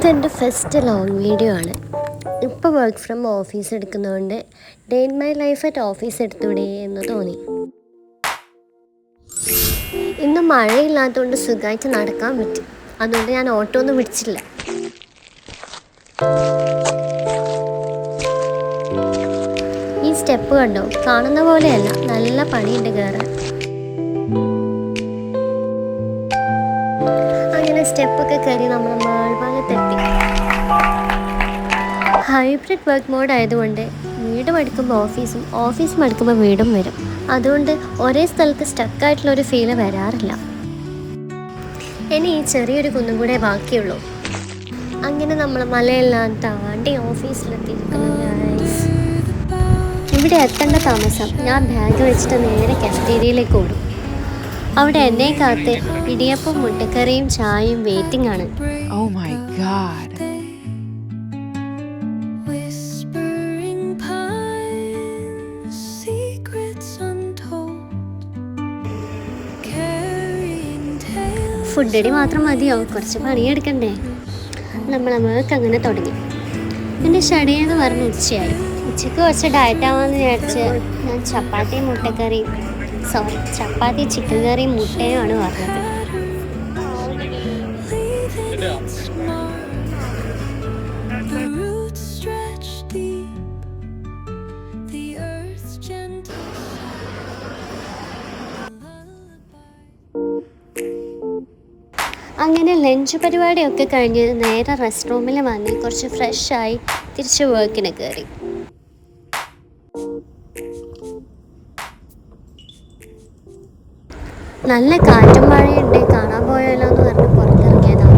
ഇതെൻ്റെ first long video ആണ്. ഇപ്പോൾ വർക്ക് ഫ്രം ഓഫീസ് എടുക്കുന്നതുകൊണ്ട് day in my life at office എടുത്തൂടെ എന്ന് തോന്നി. ഇന്ന് മഴയില്ലാത്തതുകൊണ്ട് സുഖമായിട്ട് നടക്കാൻ പറ്റും. അതുകൊണ്ട് ഞാൻ ഓട്ടോ ഒന്നും പിടിച്ചില്ല. ഈ സ്റ്റെപ്പ് കണ്ടോ? കാണുന്ന പോലെയല്ല, നല്ല പണിയുണ്ട് കയറാൻ. അങ്ങനെ സ്റ്റെപ്പൊക്കെ കയറി നമ്മൾ മേൽഭാഗത്തെത്തി. ഹൈബ്രിഡ് വർക്ക് മോഡ് ആയതുകൊണ്ട് വീട് മടുക്കുമ്പോൾ ഓഫീസും ഓഫീസ് മടുക്കുമ്പോൾ വീടും വരും. അതുകൊണ്ട് ഒരേ സ്ഥലത്ത് സ്റ്റക്കായിട്ടുള്ളൊരു ഫീല് വരാറില്ല. ഇനി ഈ ചെറിയൊരു കുന്നും കൂടെ ബാക്കിയുള്ളൂ. അങ്ങനെ നമ്മൾ മലയെല്ലാം താണ്ടി ഓഫീസിലെത്തിയിരിക്കുന്നു. ഇവിടെ എത്തേണ്ട താമസം ഞാൻ ബാഗ് വെച്ചിട്ട് നേരെ കഫറ്റീരിയയിലേക്ക് ഓടും. അവിടെ എന്നെ കാത്ത് ഇടിയപ്പം മുട്ടക്കറിയും ചായയും വെയിറ്റിംഗ് ആണ്. Oh my God. ഫുഡടി മാത്രം മതിയോ? കുറച്ച് പണിയെടുക്കണ്ടേ? നമ്മളെ മേക്ക് അങ്ങനെ തുടങ്ങി. എൻ്റെ ഷടിയെന്ന് പറഞ്ഞ് ഉച്ചയായി. ഉച്ചയ്ക്ക് കുറച്ച് ഡയറ്റ് ആവാമെന്ന് വിചാരിച്ച് ഞാൻ ചപ്പാത്തി ചിക്കൻ കറിയും മുട്ടയുമാണ് പറഞ്ഞത്. അങ്ങനെ ലഞ്ച് പരിപാടിയൊക്കെ കഴിഞ്ഞ് നേരെ റെസ്റ്റ് റൂമിൽ വന്ന് കുറച്ച് ഫ്രഷായി തിരിച്ച് വർക്കിന് കയറി. നല്ല കാറ്റും മഴയുണ്ട്, കാണാൻ പോയാലോ എന്ന് പറഞ്ഞ് പുറത്തിറങ്ങിയതാണ്.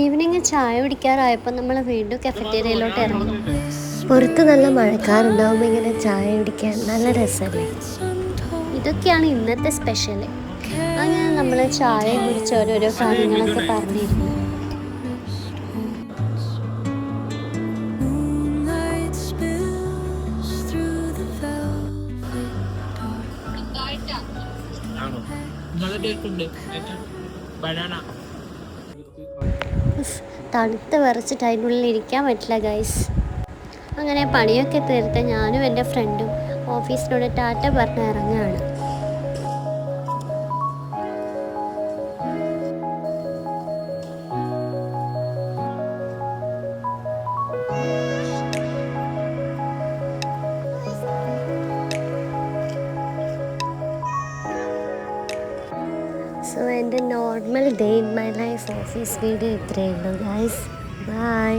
ഈവനിങ് ചായ കുടിക്കാറായപ്പോൾ നമ്മൾ വീണ്ടും കഫറ്റേരിയയിലോട്ട് ഇറങ്ങി. പുറത്ത് നല്ല മഴക്കാറുണ്ടാവുമ്പോൾ ഇങ്ങനെ ചായ കുടിക്കാൻ നല്ല രസമല്ലേ? ഇതൊക്കെയാണ് ഇന്നത്തെ സ്പെഷ്യൽ. അങ്ങനെ നമ്മൾ ചായ കുടിച്ച് ഓരോരോ കാര്യങ്ങളൊക്കെ പറഞ്ഞിരുന്നു. തണുത്ത് വിറച്ചിട്ട് അതിനുള്ളിൽ ഇരിക്കാൻ പറ്റില്ല ഗൈസ്. അങ്ങനെ പണിയൊക്കെ തീർത്ത് ഞാനും എൻ്റെ ഫ്രണ്ടും ഓഫീസിനോട് ടാറ്റ പറഞ്ഞ് ഇറങ്ങുകയാണ്. സോ എൻ്റെ normal day in my life office video ഇത്രയേ ഉള്ളൂ ഗൈസ്. ബൈ.